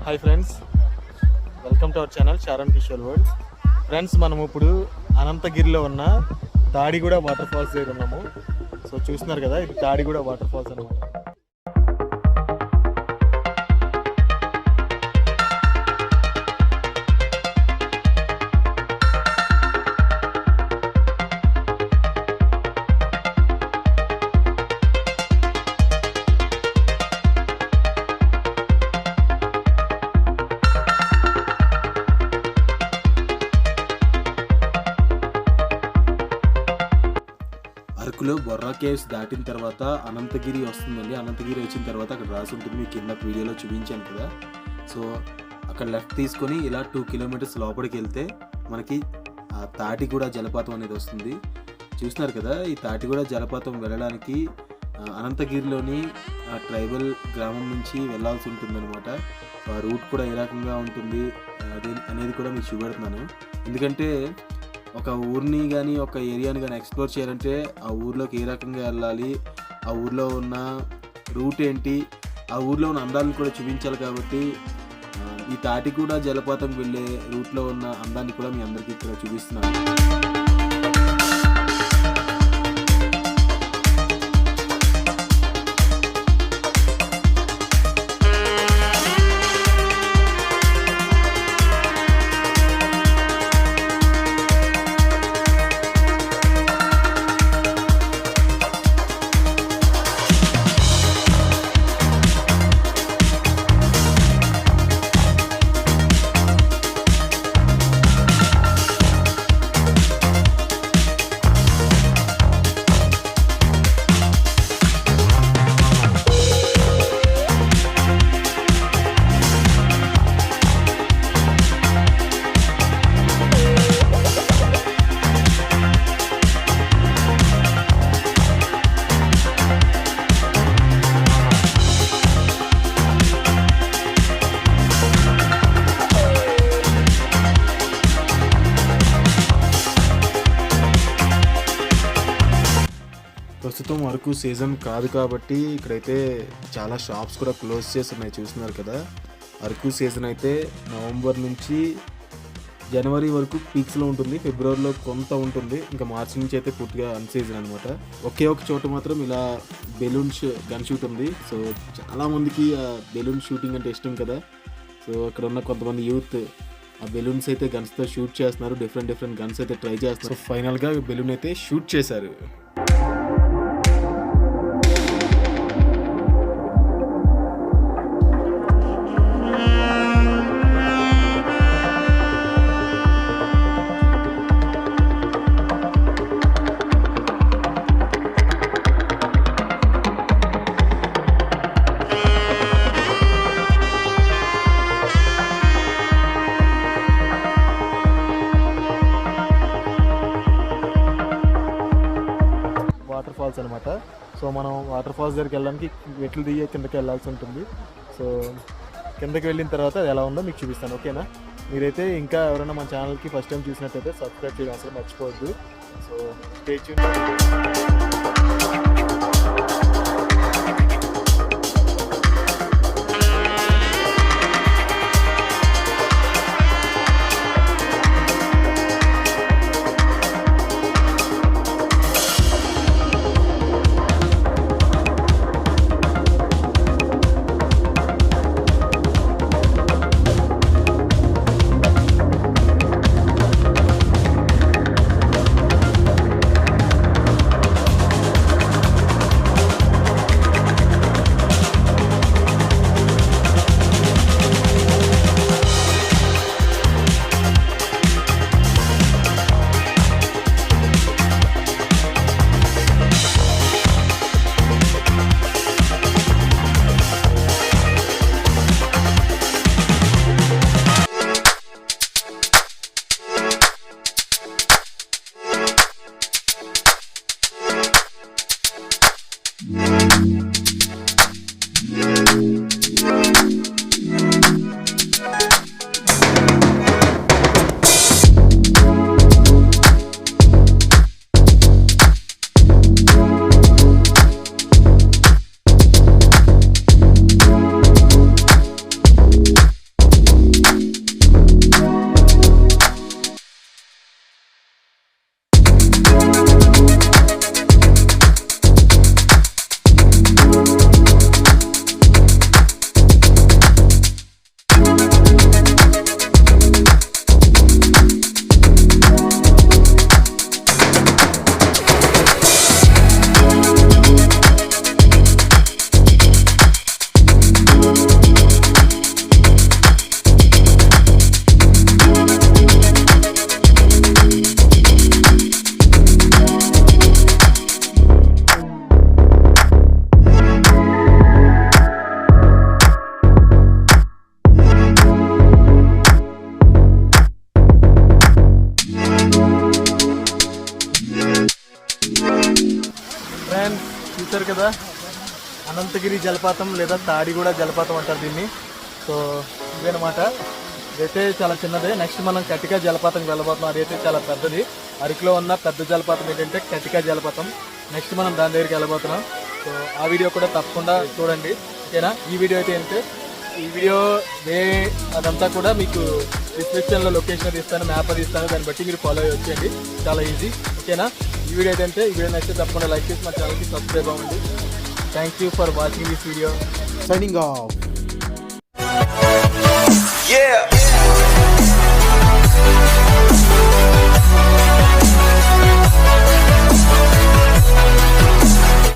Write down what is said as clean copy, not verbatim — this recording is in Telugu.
Hi friends, welcome to our channel Sharon Kishore world. Friends, మనం ఇప్పుడు అనంతగిరిలో ఉన్న తాడిగూడ వాటర్ ఫాల్స్ దగ్గర ఉన్నాము. సో చూస్తున్నారు కదా, ఇది తాడిగూడ వాటర్ ఫాల్స్ అనమాట. అరకులో బొర్రా కేవ్స్ దాటిన తర్వాత అనంతగిరి వస్తుందండి. అనంతగిరి వచ్చిన తర్వాత అక్కడ రాసి ఉంటుంది, మీకు కింద వీడియోలో చూపించాను కదా. సో అక్కడ లెఫ్ట్ తీసుకొని ఇలా 2 కిలోమీటర్స్ లోపలికి వెళ్తే మనకి ఆ తాటిగూడ జలపాతం అనేది వస్తుంది. చూస్తున్నారు కదా, ఈ తాటిగూడ జలపాతం వెళ్ళడానికి అనంతగిరిలోని ట్రైబల్ గ్రామం నుంచి వెళ్ళాల్సి ఉంటుందన్నమాట. సో ఆ రూట్ కూడా ఏ రకంగా ఉంటుంది అనేది కూడా మీకు చూపెడుతున్నాను. ఎందుకంటే ఒక ఊరిని కానీ ఒక ఏరియాని కానీ ఎక్స్ప్లోర్ చేయాలంటే ఆ ఊర్లోకి ఏ రకంగా వెళ్ళాలి, ఆ ఊర్లో ఉన్న రూట్ ఏంటి, ఆ ఊర్లో ఉన్న అందాలను కూడా చూపించాలి. కాబట్టి ఈ తాటిగూడ జలపాతం వెళ్ళే రూట్లో ఉన్న అందాన్ని కూడా మీ అందరికీ ఇక్కడ చూపిస్తున్నాను. ప్రస్తుతం అరకు సీజన్ కాదు కాబట్టి ఇక్కడైతే చాలా షాప్స్ కూడా క్లోజ్ చేసి ఉన్నాయి. చూస్తున్నారు కదా, అరకు సీజన్ అయితే నవంబర్ నుంచి జనవరి వరకు పీక్స్లో ఉంటుంది, ఫిబ్రవరిలో కొంత ఉంటుంది, ఇంకా మార్చి నుంచి అయితే పూర్తిగా అన్సీజన్ అనమాట. ఒకే ఒక చోట మాత్రం ఇలా బెలూన్స్ గన్ షూట్ ఉంది. సో చాలామందికి ఆ బెలూన్ షూటింగ్ అంటే ఇష్టం కదా. సో అక్కడ ఉన్న కొంతమంది యూత్ ఆ బెలూన్స్ అయితే గన్స్తో షూట్ చేస్తున్నారు, డిఫరెంట్ గన్స్ అయితే ట్రై చేస్తున్నారు. సో ఫైనల్గా బెలూన్ అయితే షూట్ చేశారు. వాటర్ ఫాల్స్ అనమాట. సో మనం వాటర్ ఫాల్స్ దగ్గరికి వెళ్ళడానికి మెట్లు దిగి కిందకి వెళ్ళాల్సి ఉంటుంది. సో కిందకి వెళ్ళిన తర్వాత అది ఎలా ఉందో మీకు చూపిస్తాను, ఓకేనా? మీరైతే ఇంకా ఎవరైనా మన ఛానల్కి ఫస్ట్ టైం చూసినట్టయితే సబ్స్క్రైబ్ చేయడం అసలు మర్చిపోవద్దు. So stay tune. చూశారు కదా, అనంతగిరి జలపాతం లేదా తాడిగూడ జలపాతం అంటారు దీన్ని. సో ఇదనమాట, ఇదైతే చాలా చిన్నదే. నెక్స్ట్ మనం కటికా జలపాతంకి వెళ్ళబోతున్నాం. అదైతే చాలా పెద్దది. అరకులో ఉన్న పెద్ద జలపాతం ఏంటంటే కటికా జలపాతం. నెక్స్ట్ మనం దాని దగ్గరికి వెళ్ళబోతున్నాం. సో ఆ వీడియో కూడా తప్పకుండా చూడండి, ఓకేనా. ఈ వీడియో అయితే ఏంటంటే ఈ వీడియో అదంతా కూడా మీకు డిస్క్రిప్షన్లో లొకేషన్ అది ఇస్తాను, మ్యాప్ అది ఇస్తాను. దాన్ని బట్టి మీరు ఫాలో అయ్యి వచ్చేయండి, చాలా ఈజీ, ఓకేనా. ఈ వీడియో అయితే ఈ వీడియో నచ్చితే తప్పకుండా లైక్ చేసి మా ఛానల్కి సబ్స్క్రైబ్ అవ్వండి. Thank you for watching this video. Signing off.